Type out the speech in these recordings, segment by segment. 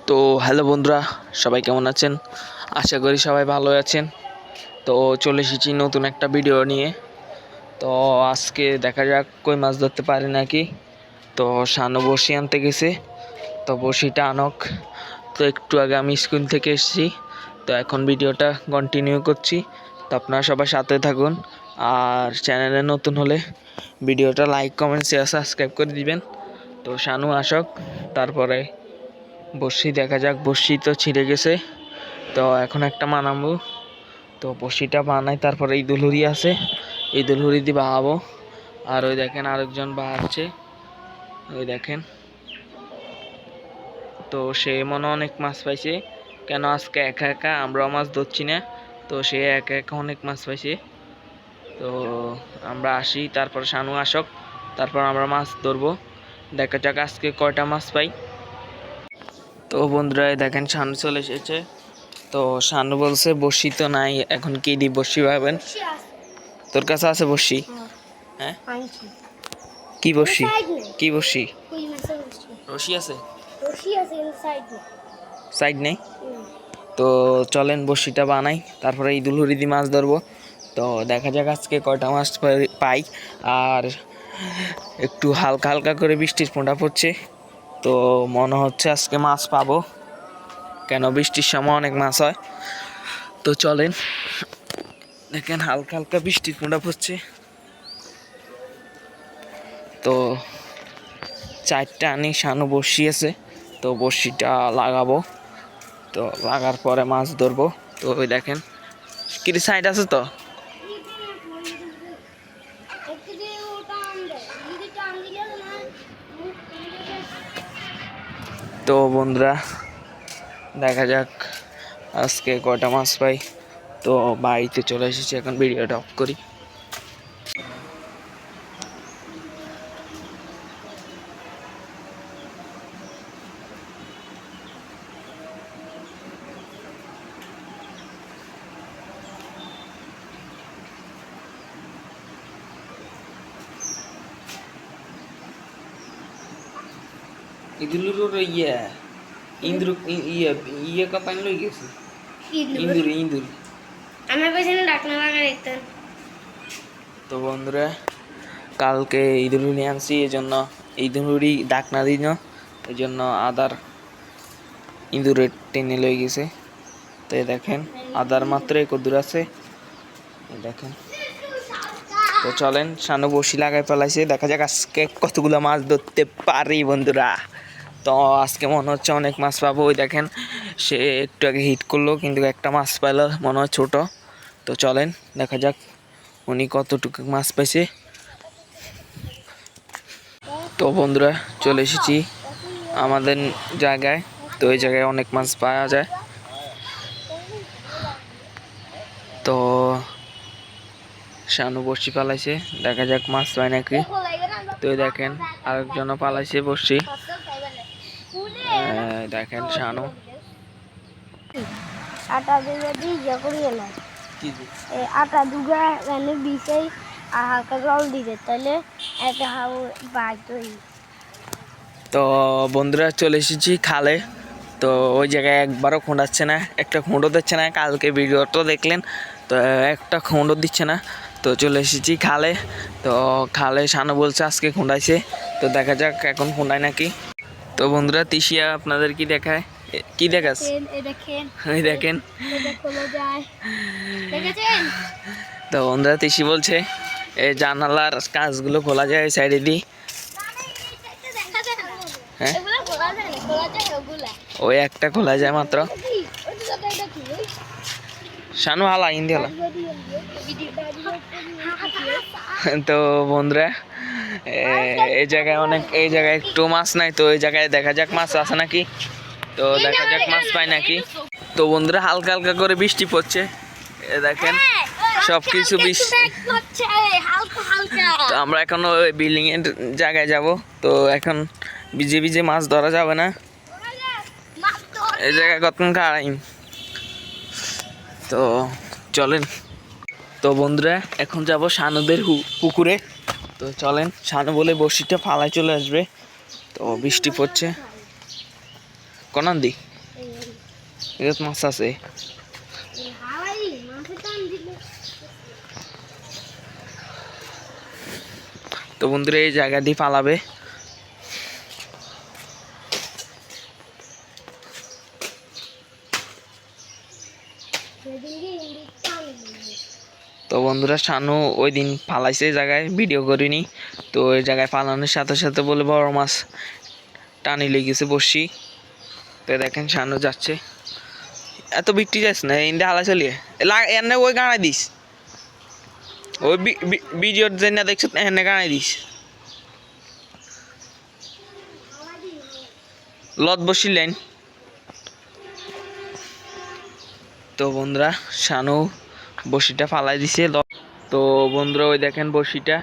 তো হ্যালো বন্ধুরা, সবাই কেমন আছেন? আশা করি সবাই ভালো আছেন। তো চলে এসেছি নতুন একটা ভিডিও নিয়ে। তো আজকে দেখা যাক কই মাছ ধরতে পারি নাকি। তো শানু বড়শি আনতে গেছে, তো বড়শিটা আনক। তো একটু আগে আমি স্কুল থেকে এসেছি, তো এখন ভিডিওটা কন্টিনিউ করছি। তো আপনারা সবাই সাথে থাকুন, আর চ্যানেলে নতুন হলে ভিডিওটা লাইক কমেন্ট শেয়ার সাবস্ক্রাইব করে দিবেন। তো শানু আসক, তারপরে বড়শি দেখা যাক। বড়শি তো ছিঁড়ে গেছে, তো এখন একটা বানাবো। তো বড়শিটা বানাই, তারপরে এই দুলহুরি আছে, এই দুলহুরি দিয়ে বাহাবো। আর ওই দেখেন আরেকজন বাহাচ্ছে, ওই দেখেন। তো সে মনে অনেক মাছ পাইছে, কেন আজকে একা একা আমরাও মাছ ধরছি না। তো সে একা একা অনেক মাছ পাইছে। তো আমরা আসি, তারপর শানু আসক, তারপর আমরা মাছ ধরবো। দেখা যাক আজকে কয়টা মাছ পাই। তো বন্ধুরা দেখেন শানু চলে এসেছে। তো শানু বলছে বড়শি তো নাই, এখন কি দি বড়শি পাবেন? তোর কাছে আছে বড়শি? হ্যাঁ, কি বড়শি? কি বড়শি? রশি আছে, সাইড নেই। তো চলেন বড়শিটা বানাই, তারপরে এই দুলহুরি দিয়ে মাছ ধরবো। তো দেখা যাক আজকে কয়টা মাছ পাই। আর একটু হালকা হালকা করে বৃষ্টির ফোঁটা পড়ছে, তো মনে হচ্ছে আজকে মাছ পাবো, কেন বৃষ্টির সময় অনেক মাছ হয়। তো চলেন, দেখেন হালকা হালকা বৃষ্টির ফোঁটা পড়ছে। তো চারটা আনি, শানু বড়শি আছে, তো বড়শিটা লাগাবো। তো লাগার পরে মাছ ধরবো। তো ওই দেখেন কি সাইড আছে। তো তো বন্ধুরা দেখা যাক আজকে কয়টা মাছ পাই। তো বাড়িতে চলে এসেছি, এখন ভিডিওটা অফ করি। ইঁদুর ইন্দ্র কা পানি লই গেছে। ইঁদুর আমার পেছনে ডাকনা লাগা দেখতেন। তো বন্ধুরা কালকে ইঁদুর নিয়ে আনছি, এই জন্য ইঁদুরই ডাক না দিন, এই জন্য আদার ইঁদুরের টেনে লই গেছে। তো দেখেন আদার মাত্র কদ্দুর আছে, দেখেন। তো চলেন, শানু বড়শি লাগাই ফেলাইছে, দেখা যাক আজকে কতগুলো মাছ ধরতে পারি বন্ধুরা। তো আজকে মনে হচ্ছে অনেক মাছ পাবো। ওই দেখেন সে একটু আগে হিট করলো, কিন্তু একটা মাছ পাইলো, মনে হয় ছোট। তো চলেন দেখা যাক উনি কতটুকু মাছ পাইছে। তো বন্ধুরা চলে এসেছি আমাদের জায়গায়। তো এই জায়গায় অনেক মাছ পাওয়া যায়। তো শানু বড়শি পালাইছে, দেখা যাক মাছ পায় নাকি। তো দেখেন আরেকজনও পালাইছে বড়শি, দেখেন শানু। আটা দিয়ে ইয়ে করিয়ে না, আটা দুগা মানে বিষে আর হালকা জল দিবে, তাহলে একটা তো বন্ধুরা চলে এসেছি খালে। তো ওই জায়গায় একবারও খোঁড়াচ্ছে না, একটা খুঁড়ো দিচ্ছে না। কালকে ভিডিওটা দেখলেন, তো একটা খুঁড়ো দিচ্ছে না। তো চলে এসেছি খালে। তো খালে শানু বলছে আজকে খুঁড়াইছে, তো দেখা যাক এখন খুঁড়ায় নাকি। তো বন্ধুরা তিশিয়া আপনাদের কি দেখায়, কি দেখাস? এই দেখেন। তো বন্ধুরা তিশি বলছে এই জানালার কাঁচগুলো খোলা যায় ওই সাইডে দিয়ে। হ্যাঁ, ওই একটা খোলা যায় মাত্র। শানু হালা হিন্দি হালা। তো বন্ধুরা এই জায়গায় এই জায়গায় একটু মাছ নাই, তো এই জায়গায় দেখা যাক মাছ আছে নাকি। তো দেখা যাক মাছ পাই নাকি। তো বন্ধুরা হালকা হালকা করে বৃষ্টি পড়ছে, দেখেন সবকিছু বৃষ্টি। তো আমরা এখন ওই বিল্ডিং এর জায়গায় যাব। তো এখন ভিজে ভিজে মাছ ধরা যাবে না, এই জায়গায় কতক্ষণ খাড়াই। তো চলেন। তো বন্ধুরা এখন যাব শানুদের পুকুরে। তো চলেন, শানু বলে বড়শিটা ফালায় চলে আসবে। তো বৃষ্টি পড়ছে, কোনান দি এখানে মাছ আছে। তো বন্ধুরা এই জায়গা দিয়ে পালাবে। তো বন্ধুরা শানু ওই দিন পালাইছে এই জায়গায়, ভিডিও করিনি। তো ওই জায়গায় পালানোর সাথে সাথে বলে বড় মাছ টানি লেগেছে বসি। তো দেখেন শানু যাচ্ছে, এত বিক্রি যাস না ইন্দে হালা চলিয়ে এনে ওই গাড়াই দিস, ওই ভিডিওর জন্য দেখছো এনে গাড়াই দিস, লত বসিলেন। তো বন্ধুরা শানু বসিটা ফালাই দিছে। তো বন্ধুরা ওই দেখেন বসিটা।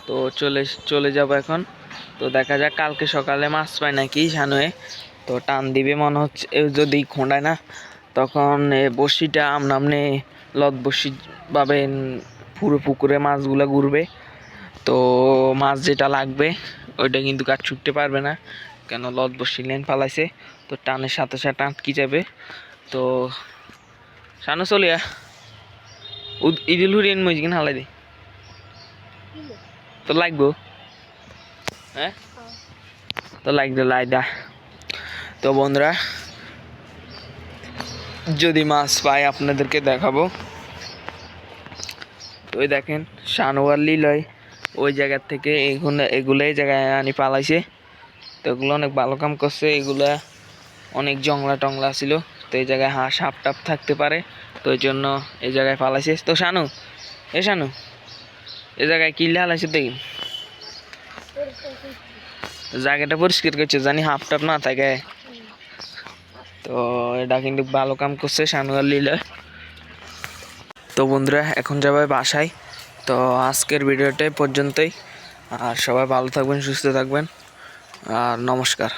তো চলে যাব এখন। তো দেখা যাক কালকে সকালে মাছ পায় নাকি শানুয়ে। তো টান দিবে মনে হচ্ছে, যদি খোঁড়ায় না তখন বসিটা আমনামনে লত বসি ভাবে পুরো পুকুরে মাছগুলো ঘুরবে। তো মাছ যেটা লাগবে ওইটা কিন্তু কাজ ছুটতে পারবে না, কেন লত বসি লাইন পালাইছে। তো টানের সাথে সাথে আটকে যাবে। তো শানু চলিয়া ইদিল হুরিয়ান মজিকিন হালাই দে, তো লাগবো। হ্যাঁ তো লাগবে লাইদা। তো বন্ধুরা যদি মাছ পাই আপনাদেরকে দেখাবো। তো ওই দেখেন শানোয়ার লিলয় ওই জায়গার থেকে এগুলো এই জায়গায় আনি পালাইছে। তো এগুলো অনেক ভালো কাম করছে, এগুলা অনেক জংলা টংলা ছিল। তো এই জায়গায় হাঁস সাপ টাপ থাকতে পারে, তো ওই জন্য এই জায়গায় পালাইছে। তো শানু শানু এই জায়গায় কিনলে হালাইছে দেখি, জায়গাটা পরিষ্কার করছে জানি হাফ টাপ না থাকে। তো এটা কিন্তু ভালো কাম করছে শানুয়ার লিলে। তো বন্ধুরা এখন যাবে বাসায়। তো আজকের ভিডিওটা পর্যন্তই, আর সবাই ভালো থাকবেন, সুস্থ থাকবেন, আর নমস্কার।